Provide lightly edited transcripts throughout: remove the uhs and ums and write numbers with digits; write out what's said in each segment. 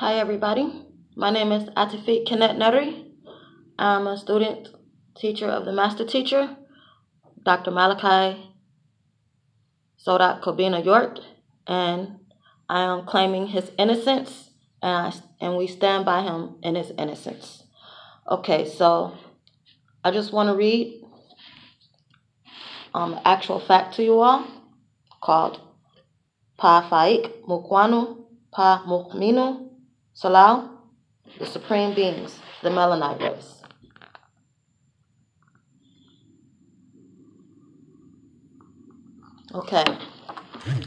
Hi everybody, my name is Atifik Kenneth Neri. I'm a student teacher of the master teacher, Dr. Malachi Zodok Kobina York, and I am claiming his innocence, and we stand by him in his innocence. Okay, so I just want to read actual fact to you all called Pa Faik Mukwanu Pa Mukminu Salau, the Supreme Beings, the Melanite race. Okay,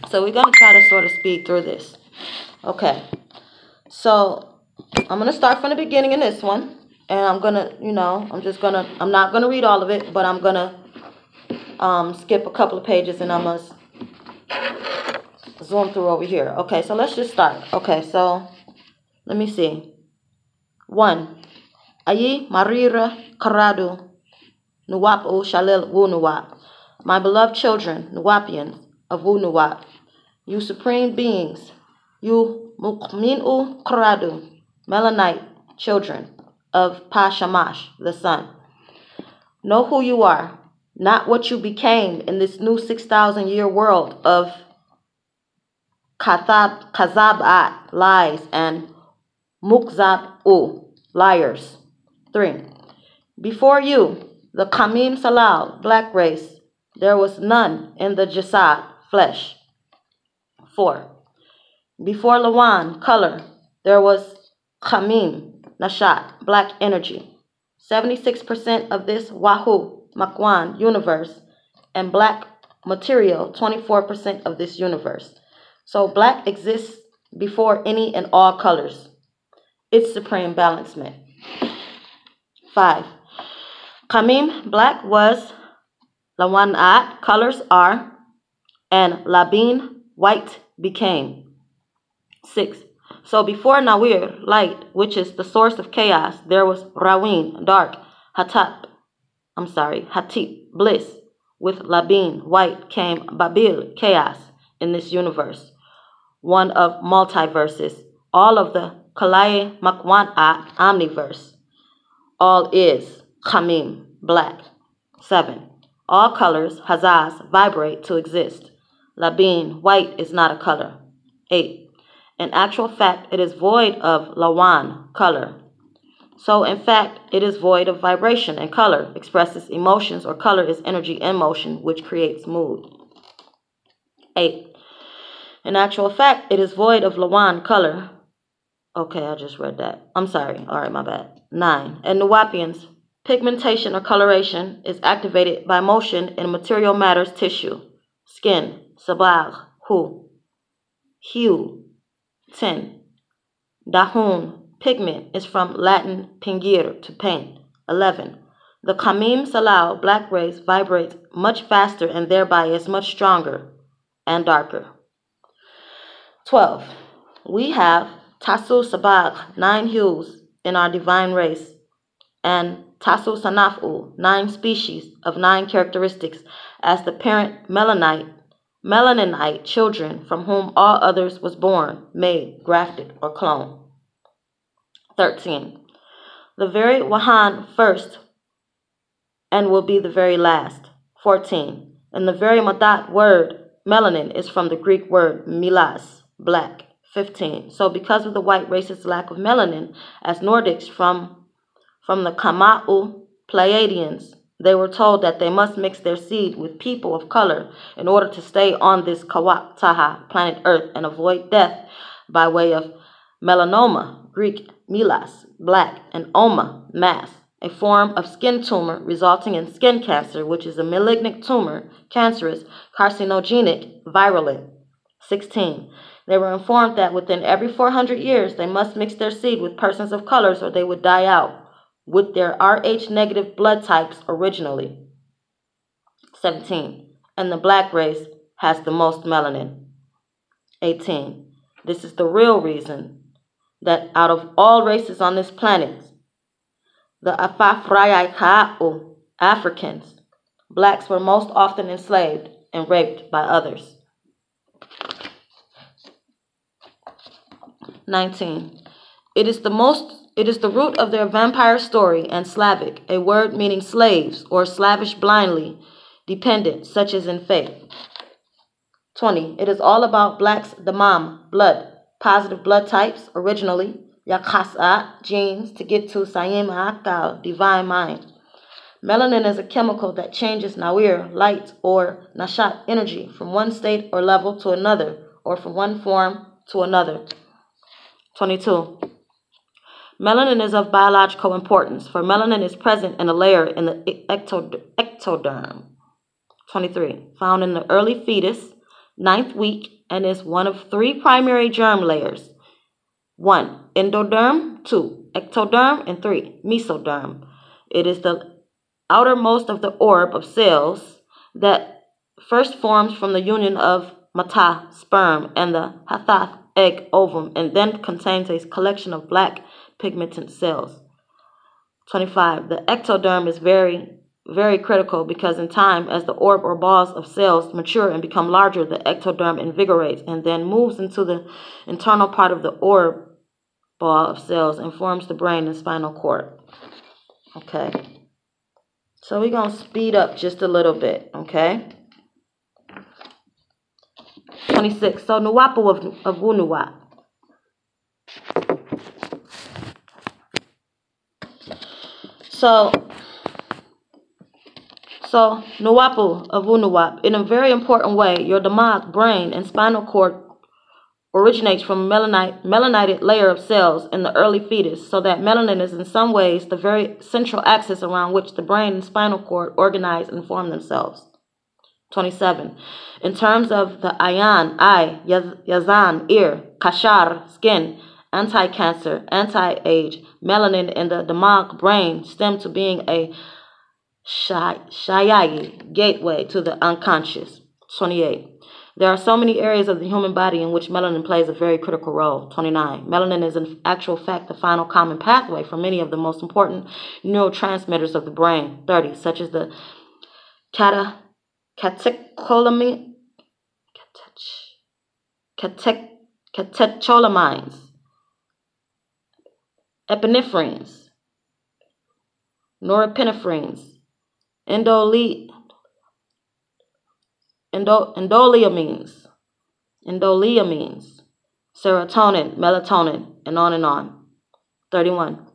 so we're going to try to sort of speed through this. Okay, so I'm going to start from the beginning in this one, and I'm going to, I'm not going to read all of it, but I'm going to skip a couple of pages, and I'm going to zoom through over here. Okay, so let's just start. Okay, so let me see. 1. Ayi Marira Karadu Nuwap O Shalil Wu Nuwap. My beloved children, Nuwapians of Wu Nuwap, you supreme beings, you Mukminu Karadu, Melanite children of Pa Shamash, the sun. Know who you are, not what you became in this new 6,000-year world of Kazabat, lies, and Mukzab-u, liars. 3. Before you, the Kamim Salal, black race, there was none in the Jasad, flesh. 4. Before Lawan, color, there was Kamim, Nashat, black energy. 76% of this Wahu, Makwan, universe, and black material, 24% of this universe. So black exists before any and all colors. Its supreme balancement. 5. Kamim, black, was Lawanat, colors are, and Labin, white, became. 6. So before Nawir, light, which is the source of chaos, there was Rawin, dark, Hatip, bliss. With Labin, white, came Babil, chaos, in this universe. One of multiverses, all of the Kalai Makwanat, omniverse. All is Kamim, black. 7. All colors, Hazaz, vibrate to exist. Labin, white, is not a color. 8. In actual fact, it is void of Lawan, color. So, in fact, it is void of vibration, and color expresses emotions, or color is energy in motion, which creates mood. 8. In actual fact, it is void of Lawan, color. Okay, I just read that. I'm sorry. All right, my bad. 9. In Nuwapians, pigmentation or coloration is activated by motion in material matter's tissue. Skin, sabag, hu. Hue, 10. Dahun, pigment, is from Latin pingir, to paint. 11. The Kamim Salal, black race, vibrates much faster and thereby is much stronger and darker. 12. We have Tasu Sabag, 9 hues in our divine race, and Tasu Sanafu, 9 species of 9 characteristics as the parent Melanite children from whom all others was born, made, grafted, or cloned. 13. The very Wahan first and will be the very last. 14. And the very Madat word, melanin, is from the Greek word milas, black. 15. So because of the white race's lack of melanin, as Nordics from the Kama'u Pleiadians, they were told that they must mix their seed with people of color in order to stay on this Kawak Taha, planet Earth, and avoid death by way of melanoma, Greek milas, black, and oma, mass, a form of skin tumor resulting in skin cancer, which is a malignant tumor, cancerous, carcinogenic, virulent. 16. They were informed that within every 400 years they must mix their seed with persons of colors or they would die out with their Rh negative blood types originally. 17. And the black race has the most melanin. 18. This is the real reason that out of all races on this planet, the Afafrayai Africans, blacks were most often enslaved and raped by others. 19. It is the root of their vampire story and Slavic, a word meaning slaves or slavish blindly dependent, such as in faith. 20. It is all about blacks' damam, blood, positive blood types, originally, yakasa, genes, to get to sayim akal, divine mind. Melanin is a chemical that changes nawir, light, or nashat, energy, from one state or level to another, or from one form to another. 22. Melanin is of biological importance, for melanin is present in a layer in the ectoderm. 23. Found in the early fetus, 9th week, and is one of 3 primary germ layers. 1. Endoderm, 2. Ectoderm, and 3. Mesoderm. It is the outermost of the orb of cells that first forms from the union of matah, sperm, and the hathath, egg, ovum, and then contains a collection of black pigmented cells. 25. The ectoderm is very, very critical because in time, as the orb or balls of cells mature and become larger, the ectoderm invigorates and then moves into the internal part of the orb ball of cells and forms the brain and spinal cord. Okay. So we're going to speed up just a little bit, okay? 26. So Nuwapu of Wunuwap. So Nuwapu of Wunuwap, in a very important way, your damag, brain, and spinal cord originates from a melanited layer of cells in the early fetus, so that melanin is in some ways the very central axis around which the brain and spinal cord organize and form themselves. 27. In terms of the ayan, eye, yazan, ear, kashar, skin, anti-cancer, anti-age, melanin in the damag, brain, stem to being a shayayi, gateway to the unconscious. 28. There are so many areas of the human body in which melanin plays a very critical role. 29. Melanin is in actual fact the final common pathway for many of the most important neurotransmitters of the brain. 30. Such as the catecholamines, epinephrines, norepinephrines, endoleamines, serotonin, melatonin, and on and on. 31.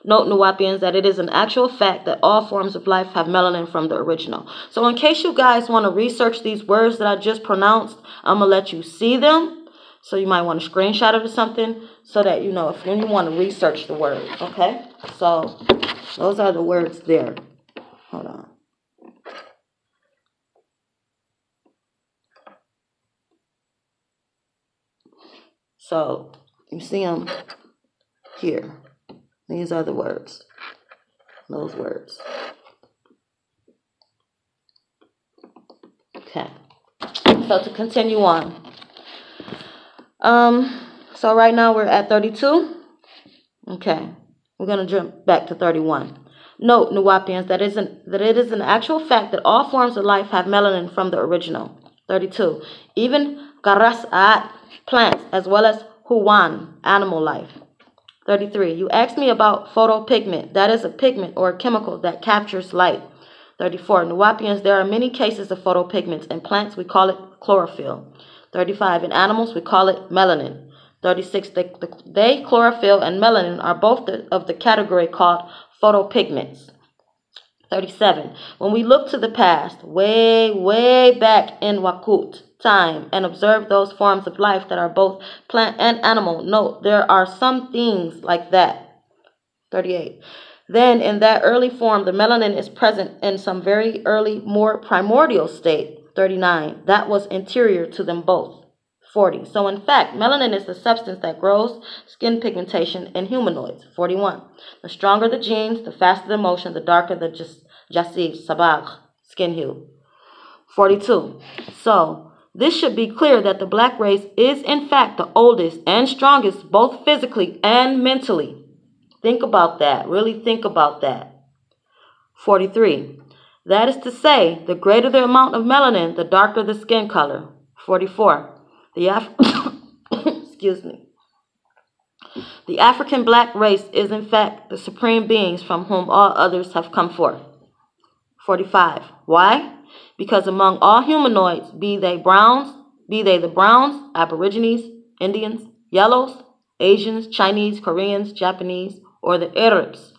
Note, Nuwapians, that it is an actual fact that all forms of life have melanin from the original. So in case you guys want to research these words that I just pronounced, I'm going to let you see them. So you might want to screenshot it or something so that you know if when you want to research the word. Okay? So those are the words there. Hold on. So you see them here. These are the words. Those words. Okay. So to continue on. So right now we're at 32. Okay. We're going to jump back to 31. Note, Nuwapians, that it is an actual fact that all forms of life have melanin from the original. 32. Even karas'at, plants, as well as huwan, animal life. 33. You asked me about photopigment. That is a pigment or a chemical that captures light. 34. Nuwapians, there are many cases of photopigments. In plants, we call it chlorophyll. 35. In animals, we call it melanin. 36. They, chlorophyll, and melanin are both of the category called photopigments. 37. When we look to the past, way back in Wakut time, and observe those forms of life that are both plant and animal, note there are some things like that. 38. Then in that early form, the melanin is present in some very early, more primordial state. 39. That was interior to them both. 40. So in fact, melanin is the substance that grows skin pigmentation in humanoids. 41. The stronger the genes, the faster the motion, the darker the jasib, sabag, skin hue. 42. So this should be clear that the black race is in fact the oldest and strongest, both physically and mentally. Think about that. Really think about that. 43. That is to say, the greater the amount of melanin, the darker the skin color. 44. Excuse me. The African black race is in fact the supreme beings from whom all others have come forth. 45. Why? Because among all humanoids, be they the browns, Aborigines, Indians, yellows, Asians, Chinese, Koreans, Japanese, or the Arabs,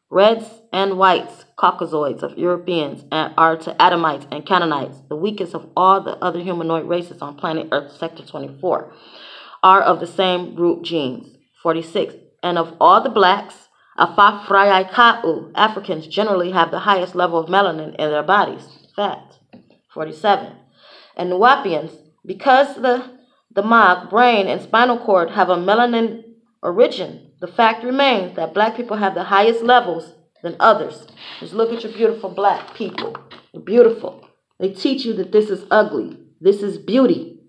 reds and whites, Caucasoids of Europeans, are to Adamites and Canaanites, the weakest of all the other humanoid races on planet Earth, Sector 24, are of the same root genes. 46. And of all the blacks, Afafrayaka'u, Africans generally have the highest level of melanin in their bodies. Fact. 47. And Nuwapians, because the mag, brain, and spinal cord have a melanin origin, the fact remains that black people have the highest levels than others. Just look at your beautiful black people. They're beautiful. They teach you that this is ugly. This is beauty.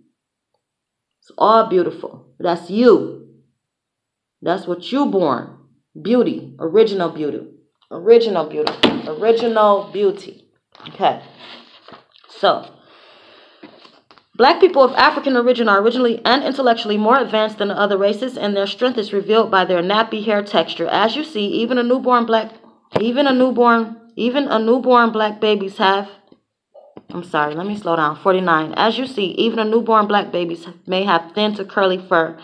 It's all beautiful. That's you. That's what you born. Beauty. Original beauty. Original beauty. Original beauty. Okay. So, black people of African origin are originally and intellectually more advanced than the other races, and their strength is revealed by their nappy hair texture. As you see, even a newborn black babies have. I'm sorry, let me slow down. 49. As you see, even a newborn black babies may have thin to curly fur,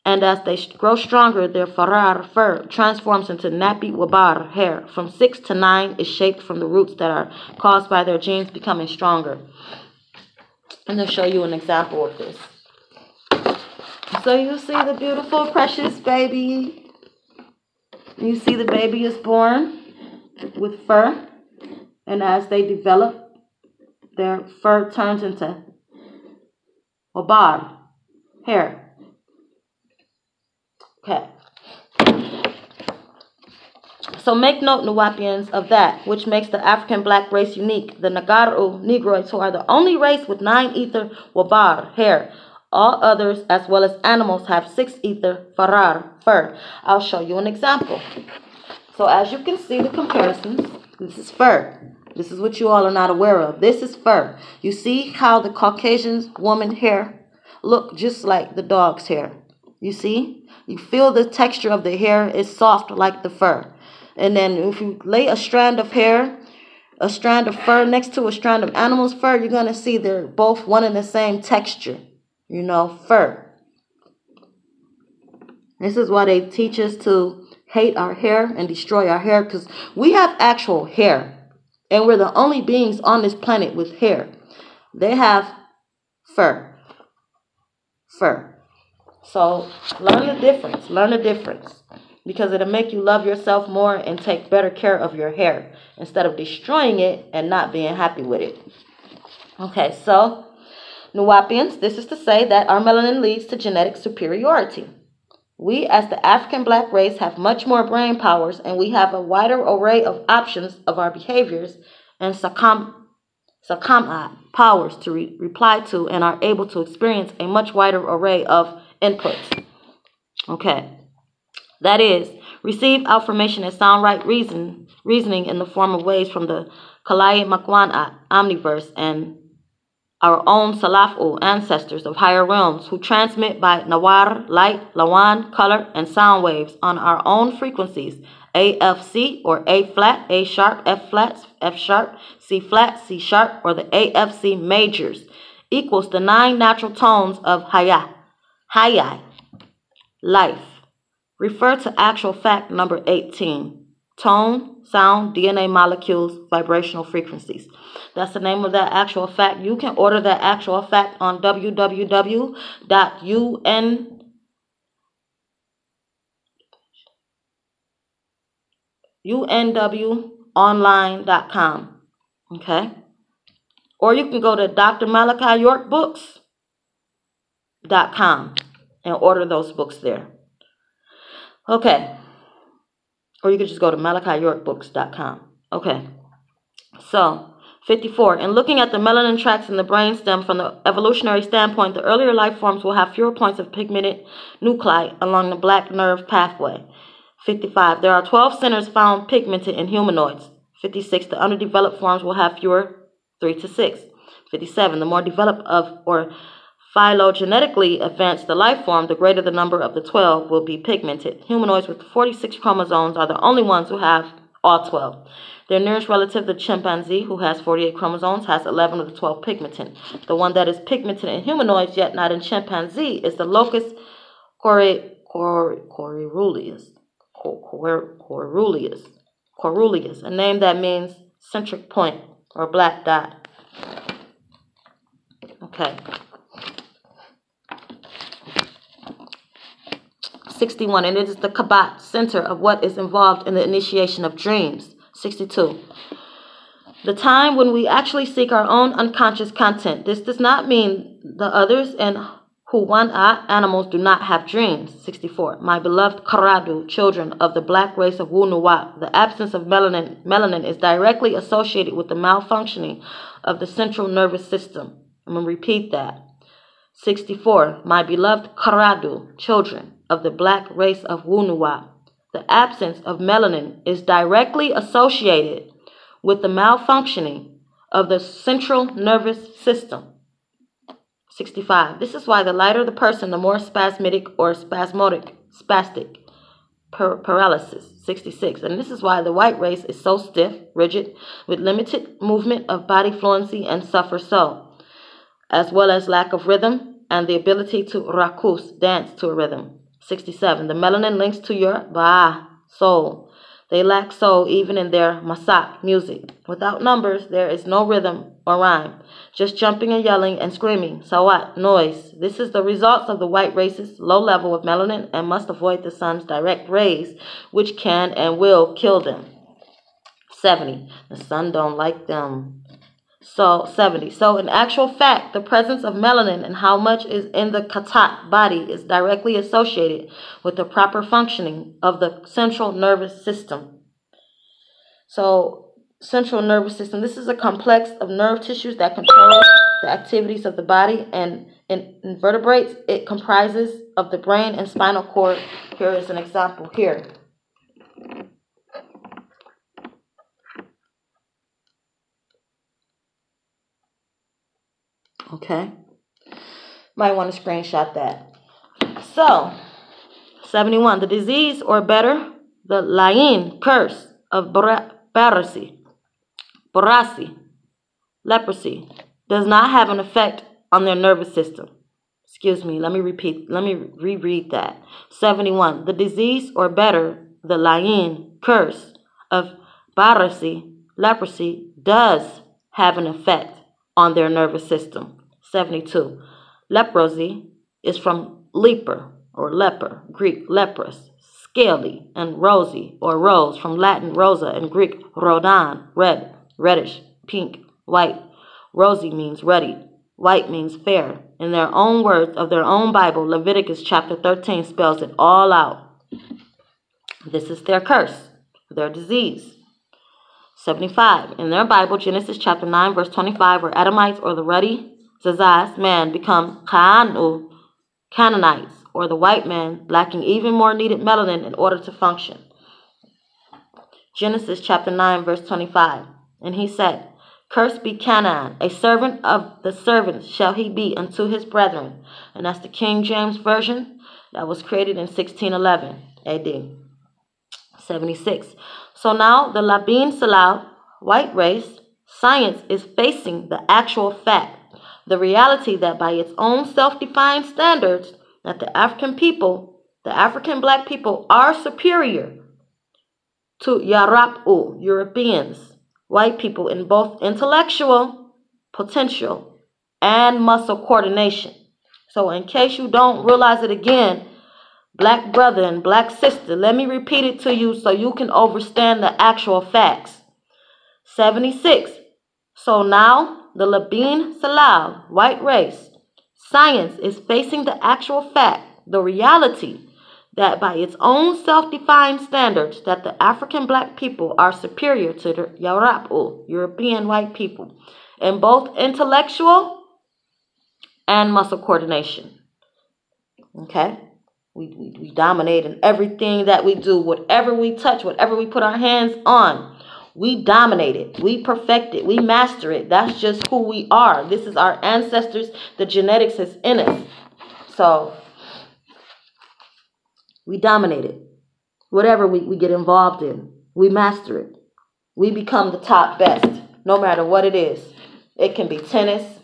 and as they grow stronger, their farar fur transforms into nappy wabar hair. From 6 to 9 is shaped from the roots that are caused by their genes becoming stronger. And I'll show you an example of this. So you see the beautiful, precious baby. You see the baby is born with fur, and as they develop, their fur turns into wabar, hair. Okay. So make note, Nuwapians, of that which makes the African black race unique. The Nagaru Negroids, who are the only race with 9 ether wabar, hair. All others, as well as animals, have 6 ether farar, fur. I'll show you an example. So as you can see the comparisons, this is fur. This is what you all are not aware of. This is fur. You see how the Caucasian woman hair look just like the dog's hair. You see? You feel the texture of the hair is soft like the fur. And then if you lay a strand of hair, a strand of fur next to a strand of animal's fur, you're going to see they're both one and the same texture. You know, fur. This is why they teach us to hate our hair and destroy our hair, because we have actual hair. And we're the only beings on this planet with hair. They have fur. Fur. So learn the difference. Learn the difference. Because it'll make you love yourself more and take better care of your hair instead of destroying it and not being happy with it. Okay, so Nuwapians, this is to say that our melanin leads to genetic superiority. We, as the African black race, have much more brain powers, and we have a wider array of options of our behaviors and powers to reply to, and are able to experience a much wider array of inputs. Okay. That is, receive affirmation and sound right reasoning in the form of waves from the Kalai Makwan Omniverse and our own Salafu ancestors of higher realms who transmit by Nawar, light, Lawan, color, and sound waves on our own frequencies, AFC or A flat, A sharp, F flat, F sharp, C flat, C sharp, or the AFC majors, equals the 9 natural tones of Hayai, life. Refer to actual fact number 18. Tone, sound, DNA molecules, vibrational frequencies. That's the name of that actual fact. You can order that actual fact on unwonline.com. Okay? Or you can go to drmalachiyorkbooks.com and order those books there. Okay. Or you could just go to malachiyorkbooks.com. Okay. So, 54. In looking at the melanin tracts in the brainstem from the evolutionary standpoint, the earlier life forms will have fewer points of pigmented nuclei along the black nerve pathway. 55. There are 12 centers found pigmented in humanoids. 56. The underdeveloped forms will have fewer 3 to 6. 57. The more developed of or phylogenetically advanced the life form, the greater the number of the 12 will be pigmented. Humanoids with 46 chromosomes are the only ones who have all 12. Their nearest relative, the chimpanzee, who has 48 chromosomes, has 11 of the 12 pigmented. The one that is pigmented in humanoids, yet not in chimpanzee, is the locus coeruleus, a name that means centric point or black dot. Okay. 61, and it is the kabat, center of what is involved in the initiation of dreams. 62. The time when we actually seek our own unconscious content. This does not mean the others and Huwana animals do not have dreams. 64. My beloved Karadu, children of the black race of Wunuwa, the absence of melanin is directly associated with the malfunctioning of the central nervous system. I'm going to repeat that. 64. My beloved Karadu, children of the black race of Wunuwa, the absence of melanin is directly associated with the malfunctioning of the central nervous system. 65. This is why the lighter the person, the more spastic paralysis. 66. And this is why the white race is so stiff, rigid, with limited movement of body fluency and suffer so, as well as lack of rhythm and the ability to rakus, dance to a rhythm. 67. The melanin links to your soul. They lack soul even in their masak, music. Without numbers, there is no rhythm or rhyme. Just jumping and yelling and screaming. Sawat, noise. This is the results of the white race's low level of melanin and must avoid the sun's direct rays, which can and will kill them. 70. The sun don't like them. So 70. So in actual fact, the presence of melanin and how much is in the katat body is directly associated with the proper functioning of the central nervous system. So central nervous system, this is a complex of nerve tissues that control the activities of the body, and in invertebrates, it comprises of the brain and spinal cord. Here is an example here. Okay, might want to screenshot that. So, 71, the disease, or better, the lain, curse of borasi, leprosy, does not have an effect on their nervous system. Excuse me, let me reread that. 71, the disease, or better, the lain, curse of borasi, leprosy, does have an effect on their nervous system. 72. Leprosy is from leper or leper, Greek leprous, scaly, and rosy or rose, from Latin rosa and Greek rhodan, red, reddish, pink, white. Rosy means ruddy, white means fair. In their own words of their own Bible, Leviticus chapter 13 spells it all out. This is their curse, their disease. 75. In their Bible, Genesis chapter 9, verse 25, where Adamites or the ruddy Zazaz man become Canaanites, or the white man, lacking even more needed melanin in order to function. Genesis chapter 9, verse 25. And he said, Cursed be Canaan, a servant of the servants shall he be unto his brethren. And that's the King James Version that was created in 1611 AD. 76. So now the Labin Salau, white race, science is facing the actual fact, the reality that by its own self-defined standards, that the African people, the African black people, are superior to Yarapu, Europeans, white people, in both intellectual potential and muscle coordination. So in case you don't realize it again, black brother and black sister, let me repeat it to you so you can understand the actual facts. 76. So now the Labin Salau, white race, science is facing the actual fact, the reality, that by its own self-defined standards, that the African black people are superior to the Yarapu, European white people, in both intellectual and muscle coordination. Okay? We dominate in everything that we do, whatever we touch, whatever we put our hands on. We dominate it. We perfect it. We master it. That's just who we are. This is our ancestors. The genetics is in us. So we dominate it. Whatever we get involved in, we master it. We become the top best, no matter what it is. It can be tennis.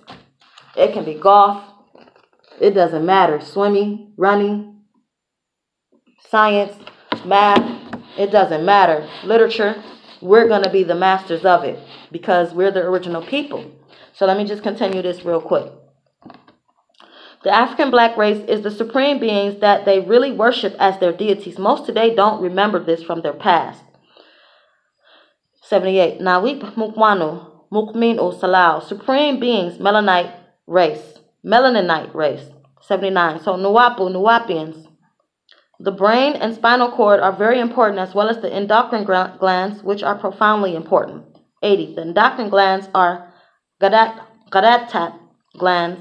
It can be golf. It doesn't matter. Swimming, running, science, math. It doesn't matter. Literature. We're going to be the masters of it because we're the original people. So let me just continue this real quick. The African black race is the supreme beings that they really worship as their deities. Most today don't remember this from their past. 78. Nawip Mukwanu, Mukminu Salau, supreme beings, Melanite race. Melanite race. 79. So Nuwapu, Nuwapians. The brain and spinal cord are very important, as well as the endocrine glands, which are profoundly important. 80. The endocrine glands are Gadatat glands.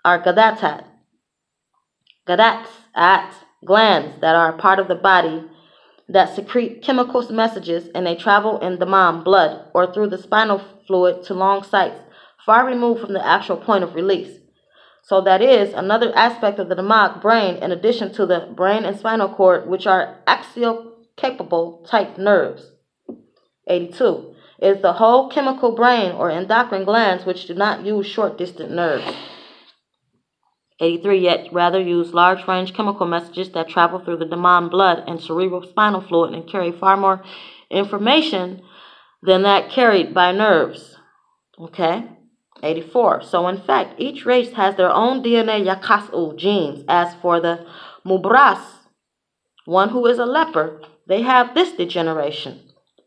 Are Gadatat glands that are part of the body that secrete chemical messages, and they travel in the blood or through the spinal fluid to long sites far removed from the actual point of release. So that is another aspect of the Damag brain, in addition to the brain and spinal cord, which are axial capable type nerves. 82 is the whole chemical brain or endocrine glands, which do not use short distant nerves. 83 yet rather use large range chemical messages that travel through the Damag blood and cerebral spinal fluid and carry far more information than that carried by nerves. Okay. 84. So in fact, each race has their own DNA Yakasu genes. As for the Mubras, one who is a leper, they have this degeneration.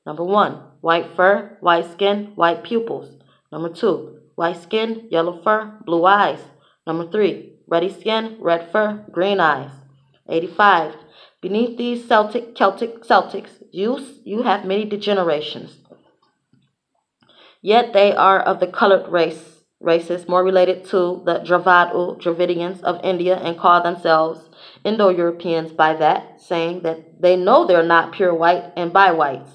Number 1, white fur, white skin, white pupils. Number 2, white skin, yellow fur, blue eyes. Number 3, ruddy skin, red fur, green eyes. 85. Beneath these Celtics, you have many degenerations. Yet they are of the colored races more related to the Dravidians of India, and call themselves Indo-Europeans by that, saying that they know they're not pure white and by whites.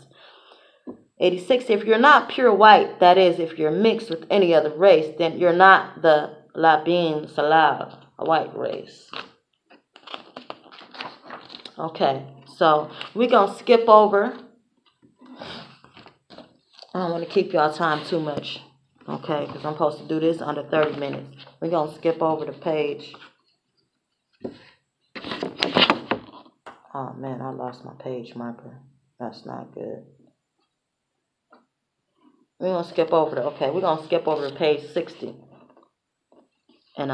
86. If you're not pure white, that is, if you're mixed with any other race, then you're not the Labin Salav, a white race. Okay, so we're going to skip over. I don't want to keep y'all time too much, okay, because I'm supposed to do this under 30 minutes. We're going to skip over the page. Oh, man, I lost my page marker. That's not good. We're going to skip over we're going to skip over to page 60. And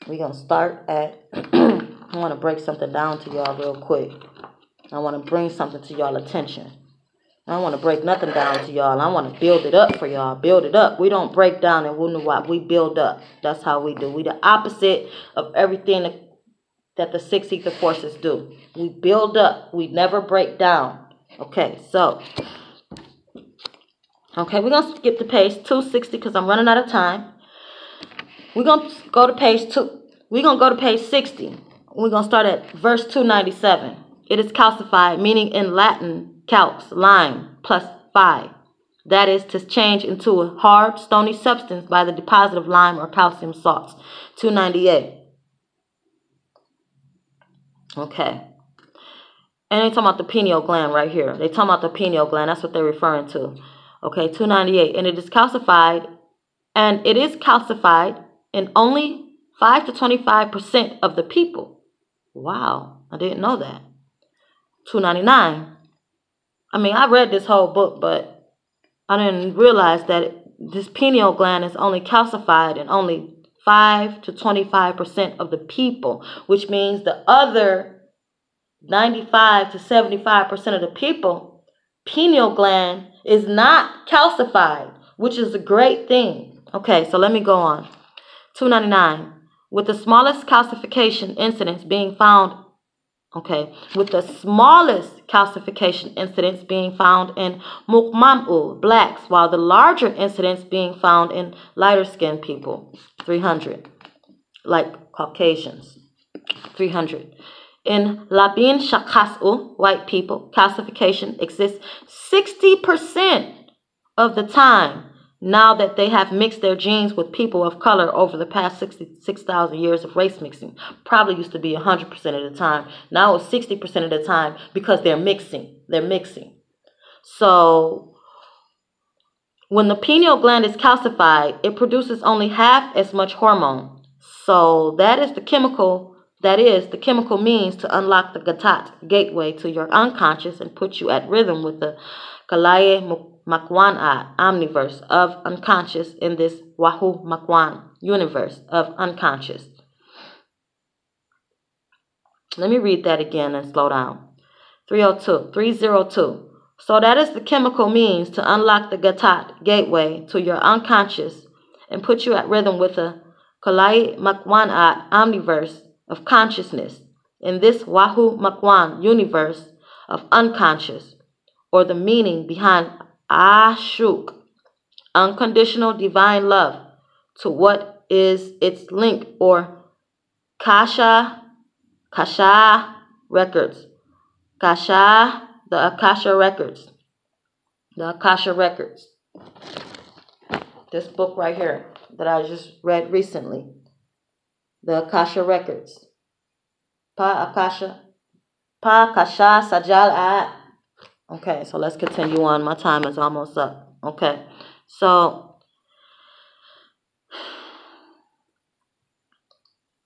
we're going to start at, I want to break something down to y'all real quick. I want to bring something to y'all attention. I don't want to break nothing down to y'all. I want to build it up for y'all. Build it up. We don't break down and wunawap. We build up. That's how we do. We the opposite of everything that the six ether forces do. We build up. We never break down. Okay, so. Okay, we're going to skip to page 260 because I'm running out of time. We're going to go to page 2. We're going to go to page 60. We're going to start at verse 297. It is calcified, meaning in Latin, calx, lime, plus 5. That is to change into a hard, stony substance by the deposit of lime or calcium salts. 298. Okay. And they talking about the pineal gland right here. They talking about the pineal gland. That's what they're referring to. Okay, 298. And it is calcified. And it is calcified in only 5 to 25% of the people. Wow. I didn't know that. 299. I mean, I read this whole book, but I didn't realize that this pineal gland is only calcified in only 5 to 25% of the people, which means the other 95 to 75% of the people, pineal gland is not calcified, which is a great thing. Okay, so let me go on. 299. With the smallest calcification incidents being found with the smallest calcification incidents being found in Mukmamu, blacks, while the larger incidents being found in lighter skinned people, 300, like Caucasians, 300. In Labin Shakasu, white people, calcification exists 60% of the time now that they have mixed their genes with people of color over the past 66,000 years of race mixing. Probably used to be 100% of the time. Now it's 60% of the time because they're mixing. So when the pineal gland is calcified, it produces only half as much hormone. So that is the chemical means to unlock the gatat, gateway to your unconscious, and put you at rhythm with the Kalaye Makwan omniverse of unconscious in this Wahu Makwan universe of unconscious. Let me read that again and slow down. 302. So that is the chemical means to unlock the gatat, gateway to your unconscious, and put you at rhythm with the Kalai Makwan omniverse of consciousness in this Wahu Makwan universe of unconscious, or the meaning behind Ashuk, unconditional divine love, to what is its link, or Kasha records. Kasha, the Akasha records. The Akasha records. This book right here that I just read recently. The Akasha records. Pa Akasha Sajal At. Okay, so let's continue on. My time is almost up. Okay, so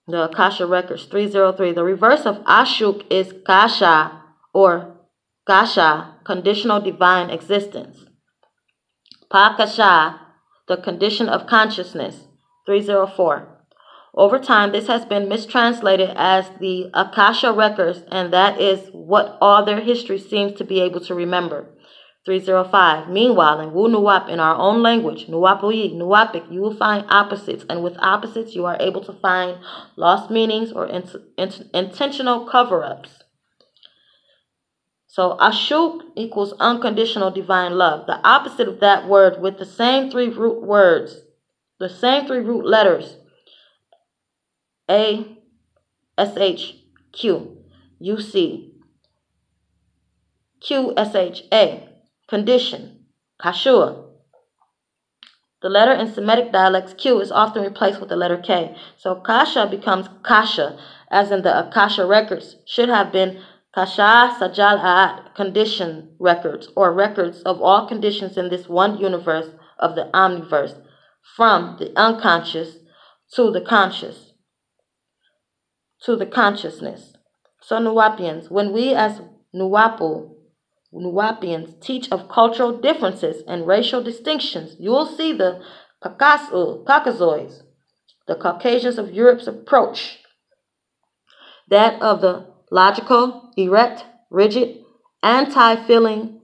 the Akasha records, 303. The reverse of Ashuk is Kasha, or Kasha, conditional divine existence. Pa-Kasha, the condition of consciousness, 304. Over time, this has been mistranslated as the Akasha records, and that is what all their history seems to be able to remember. 305. Meanwhile, in Wu Nuwap, in our own language, Nuwapuyi, Nuwapic, you will find opposites, and with opposites, you are able to find lost meanings or intentional cover-ups. So Ashuk equals unconditional divine love. The opposite of that word with the same three root words, the same three root letters, A, S, H, Q, U, C, Q, S, H, A, condition, Kashua. The letter in Semitic dialects Q is often replaced with the letter K. So Kasha becomes Kasha, as in the Akasha records should have been Kasha Sajal A'at, condition records, or records of all conditions in this one universe of the omniverse, from the unconscious to the conscious, to the consciousness. So Nuwapians, when we as Nuwapians teach of cultural differences and racial distinctions, you will see the Caucasoids, the Caucasians of Europe's approach, that of the logical, erect, rigid, anti-feeling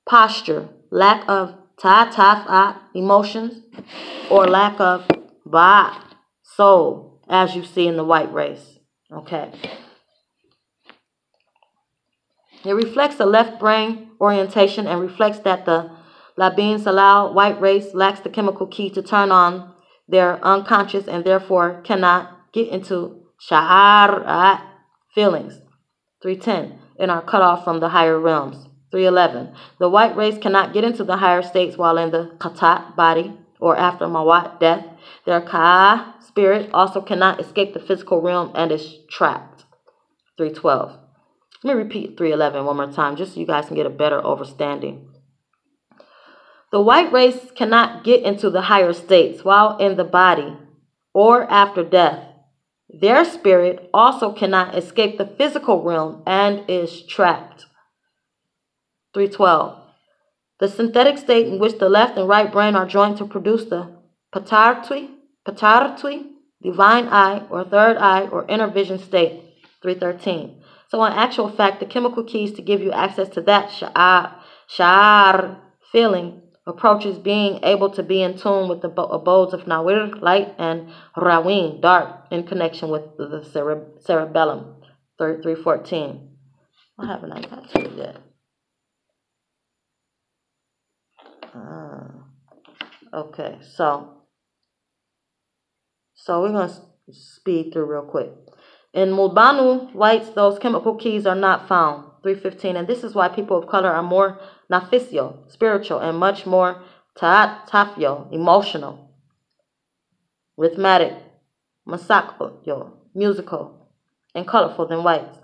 posture, lack of ta-taf-at emotions, or lack of ba soul, as you see in the white race. Okay. It reflects the left brain orientation and reflects that the Labin Salau white race lacks the chemical key to turn on their unconscious and therefore cannot get into sha'ar feelings. 310, and are cut off from the higher realms. 311, the white race cannot get into the higher states while in the katat body, or after mawat death. Their ka spirit also cannot escape the physical realm and is trapped. 312. Let me repeat 311 one more time just so you guys can get a better understanding. The white race cannot get into the higher states while in the body or after death. Their spirit also cannot escape the physical realm and is trapped. 312. The synthetic state in which the left and right brain are joined to produce the patartwi, divine eye or third eye or inner vision state. 313. So in actual fact, the chemical keys to give you access to that sha'ar feeling approaches being able to be in tune with the abodes of Nawir, light, and Rawin, dark, in connection with the cerebellum. 314. What haven't I got to it yet? Okay, so we're going to speed through real quick. In Mulbanu whites, those chemical keys are not found. 315. And this is why people of color are more nafisio, spiritual, and much more tafio, emotional, rhythmic, masako, musical, and colorful than whites.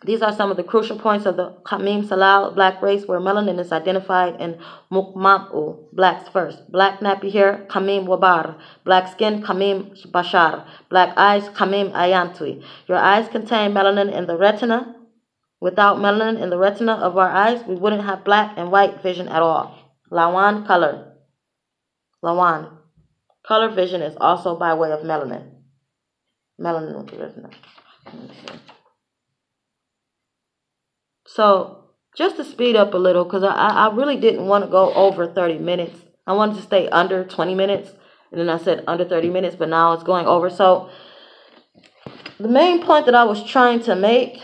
These are some of the crucial points of the Kamim Salal black race where melanin is identified in Mukmam'u, blacks first. Black nappy hair, Kamim Wabar. Black skin, Kamim Bashar. Black eyes, Kamim Ayantui. Your eyes contain melanin in the retina. Without melanin in the retina of our eyes, we wouldn't have black and white vision at all. Lawan color. Lawan. Color vision is also by way of melanin. Melanin with the retina. So, just to speed up a little, because I really didn't want to go over 30 minutes. I wanted to stay under 20 minutes. And then I said under 30 minutes, but now it's going over. So, the main point that I was trying to make,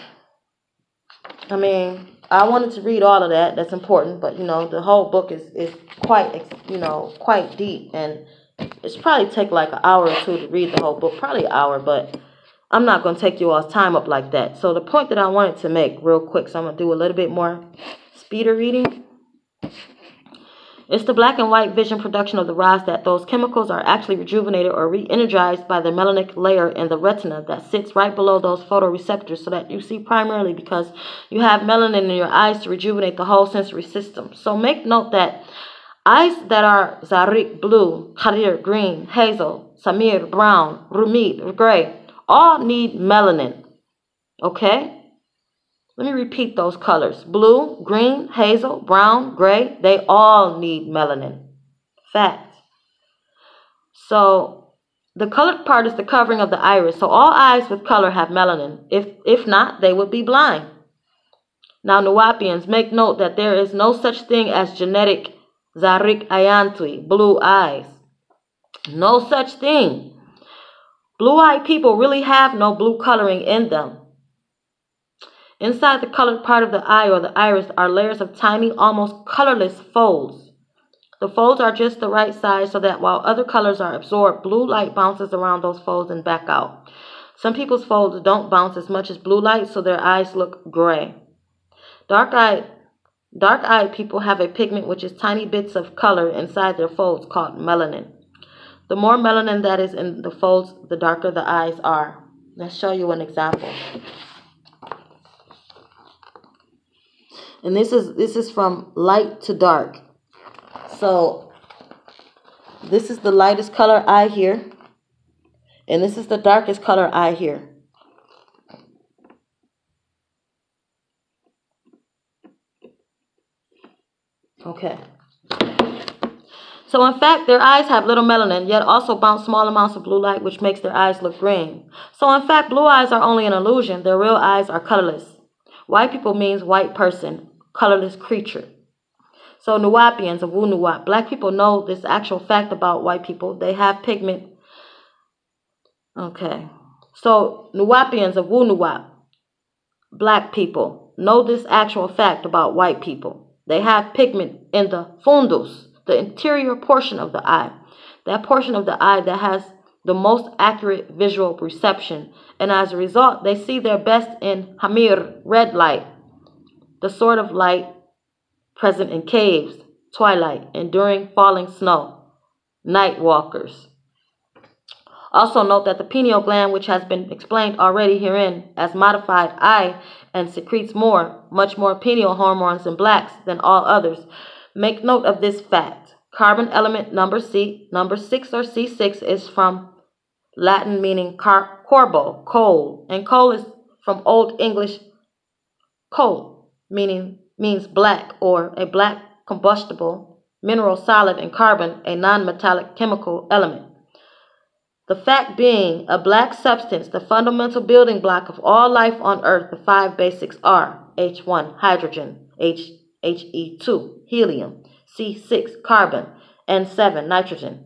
I wanted to read all of that. That's important. But, the whole book is quite, quite deep. And it's probably take like an hour or two to read the whole book. Probably an hour, but I'm not going to take you all's time up like that. So the point that I wanted to make real quick, so I'm going to do a little bit more speeder reading. It's the black and white vision production of the rods that those chemicals are actually rejuvenated or re-energized by the melanic layer in the retina that sits right below those photoreceptors so that you see primarily because you have melanin in your eyes to rejuvenate the whole sensory system. So make note that eyes that are zarik, blue, harir, green, hazel, samir, brown, rumid, gray, all need melanin, okay? Let me repeat those colors. Blue, green, hazel, brown, gray, they all need melanin. Fact. So the colored part is the covering of the iris. So all eyes with color have melanin. If not, they would be blind. Now, Nuwapians, make note that there is no such thing as genetic zarik ayantui, blue eyes. No such thing. Blue-eyed people really have no blue coloring in them. Inside the colored part of the eye or the iris are layers of tiny, almost colorless folds. The folds are just the right size so that while other colors are absorbed, blue light bounces around those folds and back out. Some people's folds don't bounce as much as blue light, so their eyes look gray. Dark-eyed people have a pigment which is tiny bits of color inside their folds called melanin. The more melanin that is in the folds, the darker the eyes are. Let's show you an example. And this is from light to dark. So this is the lightest color eye here. And this is the darkest color eye here. Okay. So in fact, their eyes have little melanin, yet also bounce small amounts of blue light, which makes their eyes look green. So in fact, blue eyes are only an illusion. Their real eyes are colorless. White people means white person, colorless creature. So Nuwapians of Wu Nuwap, black people know this actual fact about white people. They have pigment. Okay. So Nuwapians of Wu Nuwap, black people, know this actual fact about white people. They have pigment in the fundus, the interior portion of the eye. That portion of the eye that has the most accurate visual perception. And as a result, they see their best in hamir, red light, the sort of light present in caves, twilight, and during falling snow, night walkers. Also note that the pineal gland, which has been explained already herein as modified eye and secretes much more pineal hormones in blacks than all others. Make note of this fact. Carbon element number 6 or C6 is from Latin meaning corbo, coal, and coal is from Old English coal, means black or a black combustible mineral solid, and carbon a non-metallic chemical element. The fact being, a black substance, the fundamental building block of all life on Earth, the 5 basics are H1, hydrogen, He2, helium, C6, carbon, N7, nitrogen,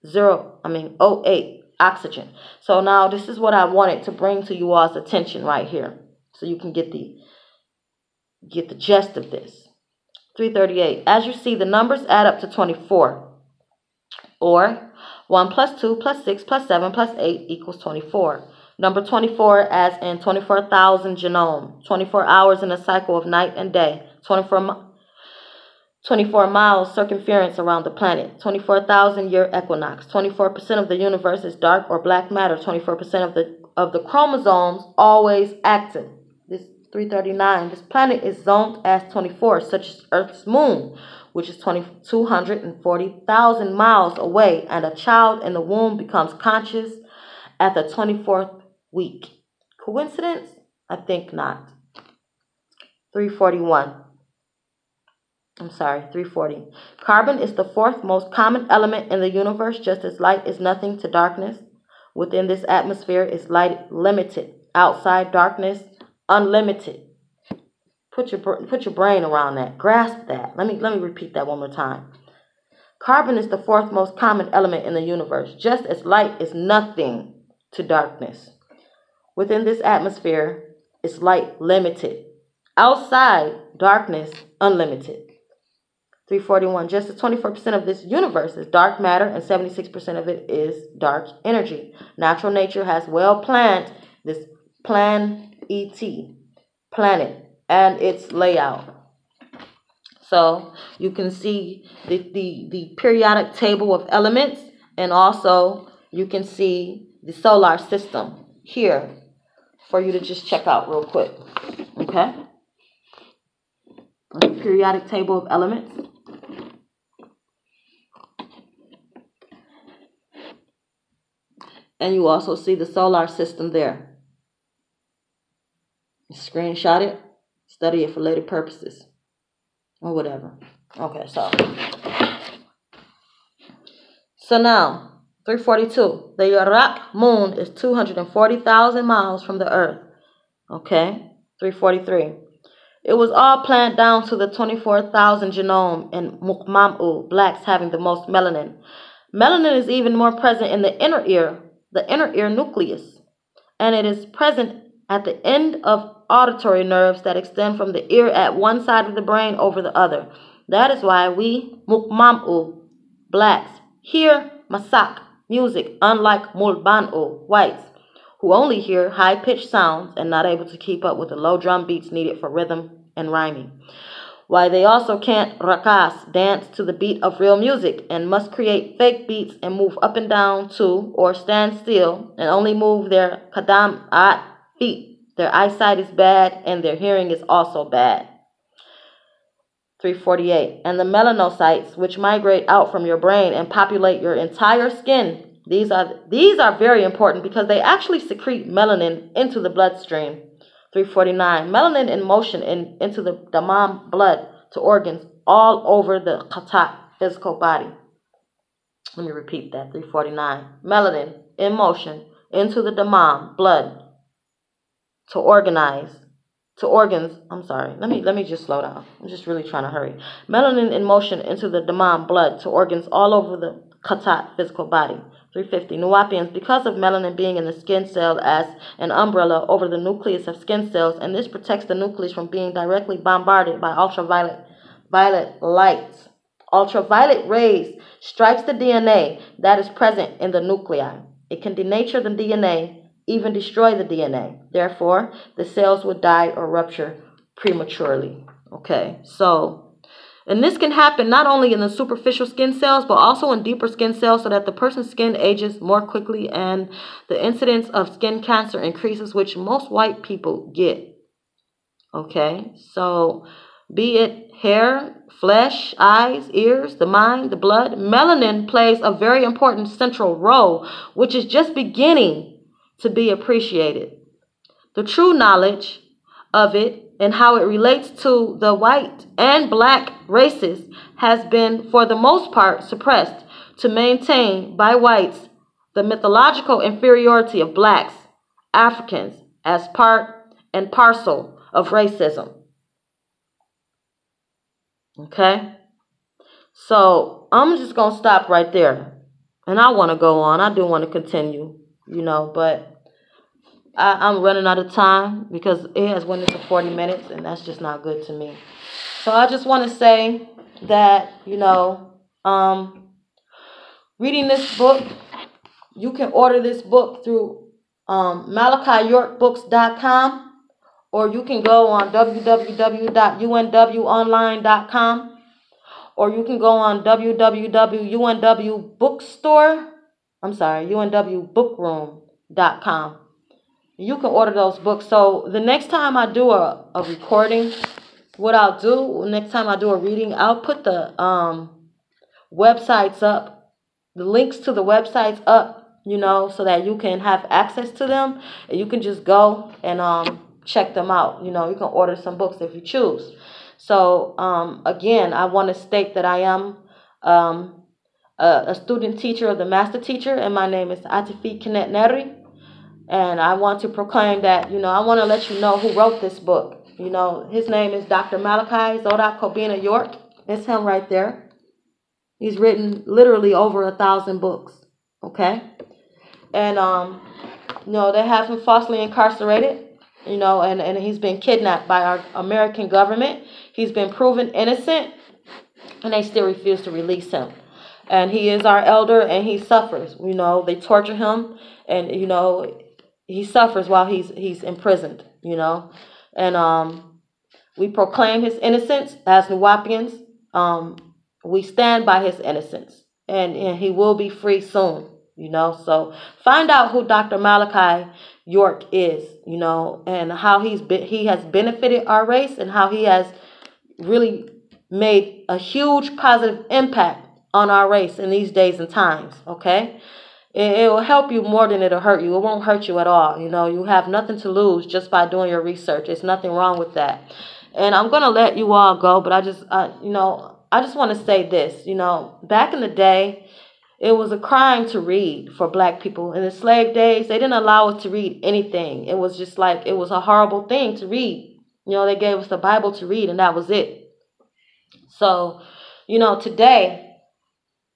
O8, oxygen. So now this is what I wanted to bring to you all's attention right here, so you can get the gist of this. 338. As you see, the numbers add up to 24, or 1 plus 2 plus 6 plus 7 plus 8 equals 24. Number 24 as in 24,000 genome, 24 hours in a cycle of night and day, 24 miles circumference around the planet, 24,000 year equinox, 24% of the universe is dark or black matter, 24% of the chromosomes always active. This 339. This planet is zoned as 24, such as Earth's moon, which is 240,000 miles away, and a child in the womb becomes conscious at the 24th week. Coincidence? I think not. 340. Carbon is the fourth most common element in the universe, just as light is nothing to darkness. Within this atmosphere is light limited. Outside darkness, unlimited. Put your brain around that. Grasp that. Let me repeat that one more time. Carbon is the fourth most common element in the universe, just as light is nothing to darkness. Within this atmosphere is light limited. Outside darkness, unlimited. 341. Just as 24% of this universe is dark matter and 76% of it is dark energy. Natural nature has well planned this planet and its layout. So you can see the periodic table of elements, and also you can see the solar system here for you to just check out real quick. Okay? The periodic table of elements. And you also see the solar system there. Screenshot it, study it for later purposes, or whatever. Okay, so now, 342. The Iraq moon is 240,000 miles from the Earth. Okay, 343. It was all planned down to the 24,000 genome in Mukmam'u, blacks having the most melanin. Melanin is even more present in the inner ear nucleus, and it is present at the end of auditory nerves that extend from the ear at one side of the brain over the other. That is why we Mukmam'u, blacks, hear masak, music, unlike Mulban'u, whites, who only hear high-pitched sounds and not able to keep up with the low drum beats needed for rhythm and rhyming. Why they also can't rakas, dance to the beat of real music, and must create fake beats and move up and down to or stand still and only move their kadam'at feet. Their eyesight is bad and their hearing is also bad. 348. And the melanocytes, which migrate out from your brain and populate your entire skin. These are very important because they actually secrete melanin into the bloodstream. 349. Melanin in motion into the damam blood to organs all over the khatat physical body. Let me repeat that. 349. Melanin in motion into the damam blood to organs. Let me just slow down. I'm just really trying to hurry. Melanin in motion into the damam blood to organs all over the khatat physical body. 350. Nuwapians, because of melanin being in the skin cell as an umbrella over the nucleus of skin cells, and this protects the nucleus from being directly bombarded by ultraviolet lights. Ultraviolet rays strikes the DNA that is present in the nuclei. It can denature the DNA, even destroy the DNA. Therefore, the cells would die or rupture prematurely. Okay, and this can happen not only in the superficial skin cells, but also in deeper skin cells, so that the person's skin ages more quickly and the incidence of skin cancer increases, which most white people get. Okay, so be it hair, flesh, eyes, ears, the mind, the blood, melanin plays a very important central role, which is just beginning to be appreciated. The true knowledge of it and how it relates to the white and black races has been, for the most part, suppressed to maintain by whites the mythological inferiority of blacks, Africans, as part and parcel of racism. Okay? So I'm just going to stop right there. And I want to go on. I do want to continue, but I'm running out of time because it has went into 40 minutes, and that's just not good to me. So I just want to say that, reading this book You can order this book through MalachiYorkBooks.com, or you can go on www.unwonline.com, or you can go on unwbookroom.com. You can order those books. So the next time I do a recording, what I'll do, next time I do a reading, I'll put the websites up, the links to the websites up, so that you can have access to them, and you can just go and check them out. You can order some books if you choose. So again, I want to state that I am a student teacher of the master teacher, and my name is Atifi Kinet Neri. And I want to proclaim that, I want to let you know who wrote this book. His name is Dr. Malachi Zodok Kobina York. It's him right there. He's written literally over 1,000 books. Okay? And, they have him falsely incarcerated, and he's been kidnapped by our American government. He's been proven innocent, and they still refuse to release him. And he is our elder, and he suffers. They torture him, and, he suffers while he's imprisoned, And we proclaim his innocence as Nuwapians. We stand by his innocence, and he will be free soon, So find out who Dr. Malachi York is, and how he has benefited our race, and how he has really made a huge positive impact on our race in these days and times, okay? It will help you more than it'll hurt you. It won't hurt you at all. You have nothing to lose just by doing your research. There's nothing wrong with that. And I'm going to let you all go, but I just want to say this. Back in the day, it was a crime to read for black people. In the slave days, they didn't allow us to read anything. It was just like, it was a horrible thing to read. They gave us the Bible to read, and that was it. So, today,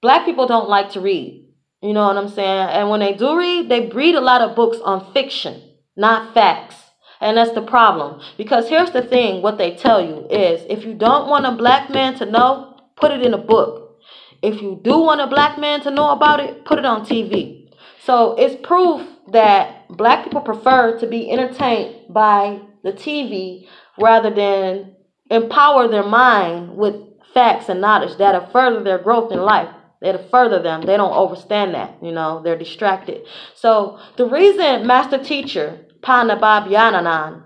black people don't like to read. You know what I'm saying? And when they do read, they read a lot of books on fiction, not facts. And that's the problem. Because here's the thing, what they tell you is, if you don't want a black man to know, put it in a book. If you do want a black man to know about it, put it on TV. So it's proof that black people prefer to be entertained by the TV rather than empower their mind with facts and knowledge that'll further their growth in life. That'll further them. They don't understand that, they're distracted. So the reason Master Teacher Panabab Yananan,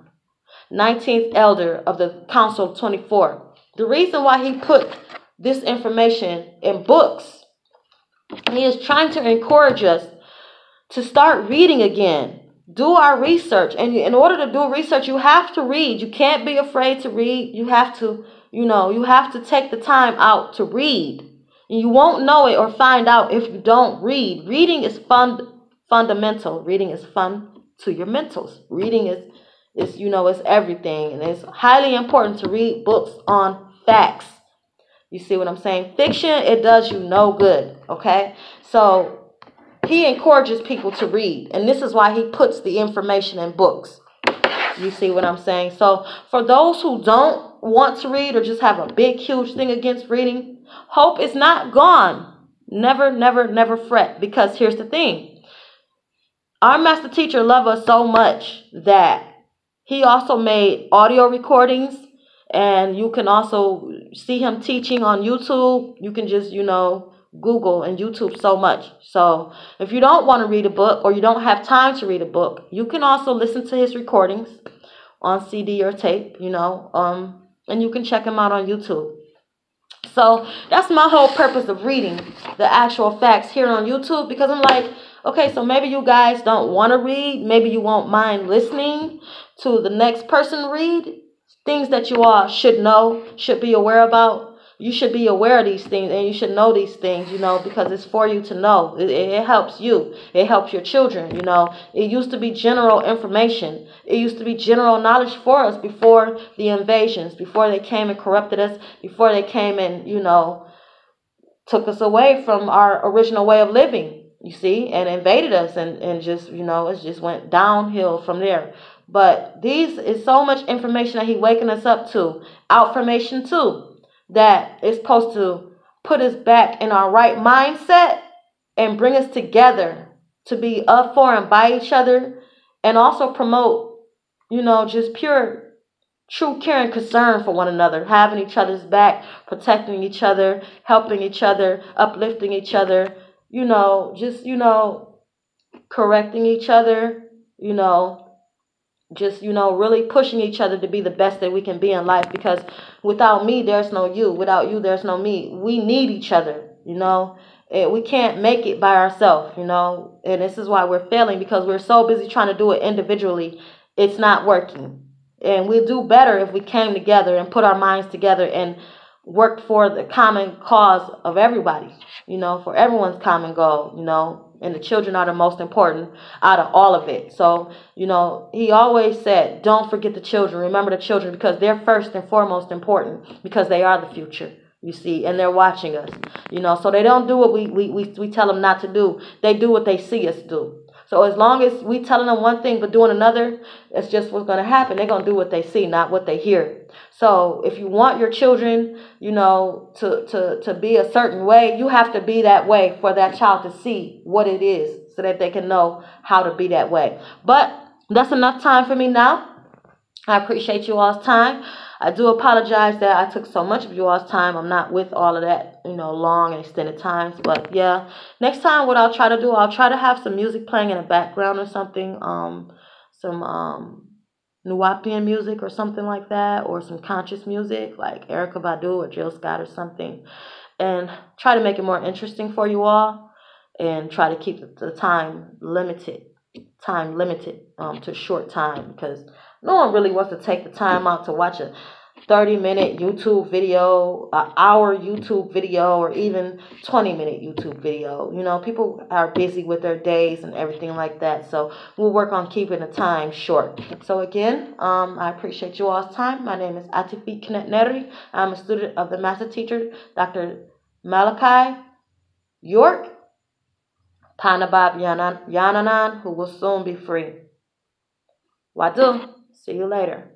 19th elder of the Council of 24, the reason why he put this information in books, he is trying to encourage us to start reading again. Do our research. And in order to do research, you have to read. You can't be afraid to read. You have to, you have to take the time out to read. You won't know it or find out if you don't read. Reading is fundamental. Reading is fun to your mentals. Reading is everything. And it's highly important to read books on facts. You see what I'm saying? Fiction, it does you no good. Okay? So he encourages people to read. And this is why he puts the information in books. You see what I'm saying? So for those who don't want to read or just have a big, huge thing against reading, hope is not gone. Never, never, never fret. Because here's the thing. Our master teacher loved us so much that he also made audio recordings. And you can also see him teaching on YouTube. You can just, Google and YouTube so much. So if you don't want to read a book or you don't have time to read a book, you can also listen to his recordings on CD or tape, and you can check him out on YouTube. So that's my whole purpose of reading the actual facts here on YouTube, because I'm like, okay, so maybe you guys don't want to read. Maybe you won't mind listening to the next person read things that you all should know, should be aware about. You should be aware of these things, and you should know these things, because it's for you to know. It helps you. It helps your children, It used to be general information. It used to be general knowledge for us before the invasions, before they came and corrupted us, before they came and, took us away from our original way of living, you see, and invaded us and just, it just went downhill from there. But these is so much information that he waking us up to, outformation too, that is supposed to put us back in our right mindset and bring us together to be up for and by each other, and also promote, just pure, true care and concern for one another, having each other's back, protecting each other, helping each other, uplifting each other, just, correcting each other, you know, just really pushing each other to be the best that we can be in life, because without me there's no you, without you there's no me. We need each other, and we can't make it by ourselves, and this is why we're failing, because we're so busy trying to do it individually. It's not working, and we'll do better if we came together and put our minds together and worked for the common cause of everybody, for everyone's common goal, and the children are the most important out of all of it. So, he always said, don't forget the children. Remember the children, because they're first and foremost important, because they are the future, you see, and they're watching us, so they don't do what we tell them not to do. They do what they see us do. So as long as we telling them one thing but doing another, that's just what's going to happen. They're going to do what they see, not what they hear. So if you want your children, to be a certain way, you have to be that way for that child to see what it is, so that they can know how to be that way. But that's enough time for me now. I appreciate you all's time. I do apologize that I took so much of you all's time. I'm not with all of that, long and extended times. But yeah, next time what I'll try to do, I'll try to have some music playing in the background or something. Some Nuwapian music or something like that, or some conscious music like Erykah Badu or Jill Scott or something, and try to make it more interesting for you all, and try to keep the time limited to short time, because no one really wants to take the time out to watch a 30-minute YouTube video, an hour YouTube video, or even 20-minute YouTube video. People are busy with their days and everything like that. So we'll work on keeping the time short. So again, I appreciate you all's time. My name is Atifi Knetneri. I'm a student of the master teacher, Dr. Malachi York, Panabab Yananan, who will soon be free. Wadu. See you later.